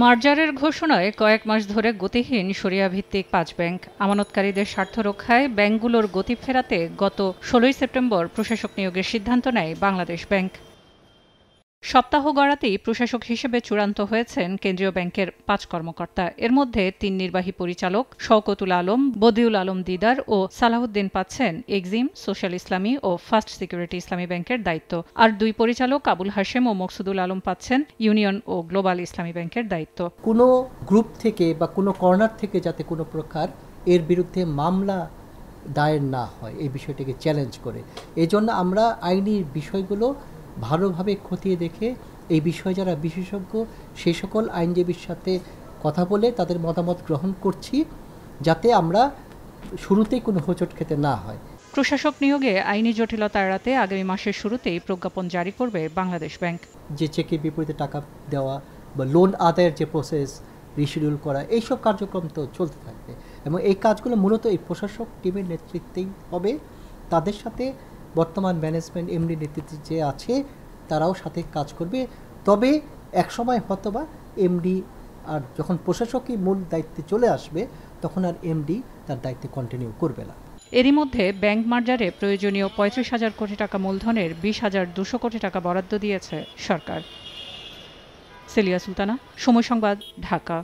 মার্জারের ঘোষণায় কয়েক মাস ধরে গতিহীন শরিয়া ভিত্তিক ৫ ব্যাংক। আমানতকারীদের স্বার্থ রক্ষায় ব্যাংকগুলোর গতি ফেরাতে গত ১৬ সেপ্টেম্বর প্রশাসক নিয়োগের সিদ্ধান্ত নেয় বাংলাদেশ ব্যাংক। সপ্তাহ গড়াতেই প্রশাসক হিসেবে চূড়ান্ত হয়েছেন কেন্দ্রীয় ব্যাংকের ৫ কর্মকর্তা। এর মধ্যে ৩ নির্বাহী পরিচালক শওকতুল আলম, বদিউল আলম দিদার ও সালাহউদ্দিন পাচ্ছেন এক্সিম, সোশ্যাল ইসলামী ও ফার্স্ট সিকিউরিটি ইসলামী ব্যাংকের দায়িত্ব। আর ২ পরিচালক আবুল হাশেম ও মকসুদুল আলম পাচ্ছেন ইউনিয়ন ও গ্লোবাল ইসলামী ব্যাংকের দায়িত্ব। কোনো গ্রুপ থেকে বা কোনো কর্নার থেকে যাতে কোনো প্রকার এর বিরুদ্ধে মামলা দায়ের না হয়, এই বিষয়টিকে চ্যালেঞ্জ করে। এজন্য আমরা আইনি বিষয়গুলো ভালোভাবে খতিয়ে দেখে এই বিষয়ে যারা বিশেষজ্ঞ সেই সকল আইনজীবীর সাথে কথা বলে তাদের মতামত গ্রহণ করছি, যাতে আমরা শুরুতেই কোনো হোঁচট খেতে না হয়। প্রশাসক নিয়োগে আইনি জটিলতা এড়াতে আগামী মাসের শুরুতেই প্রজ্ঞাপন জারি করবে বাংলাদেশ ব্যাংক। যে চেকের বিপরীতে টাকা দেওয়া বা লোন আদায়ের যে প্রসেস, রিশিডিউল করা, এইসব কার্যক্রম তো চলতে থাকবে এবং এই কাজগুলো মূলত এই প্রশাসক টিমের নেতৃত্বেই হবে। তাদের সাথে বর্তমান ম্যানেজমেন্ট এমডি নেতৃত্বে যে আছে তারাও সাথে কাজ করবে। তবে একসময় হয়তোবা এমডি আর যখন প্রশাসকই মূল দায়িত্বে চলে আসবে তখন আর এমডি তার দায়িত্বে কন্টিনিউ করবে না। এরই মধ্যে ব্যাংক মার্জারে প্রয়োজনীয় ৩৫,০০০ কোটি টাকা মূলধনের ২০,২০০ কোটি টাকা বরাদ্দ দিয়েছে সরকার। সেলিয়া সুলতানা, সময় সংবাদ, ঢাকা।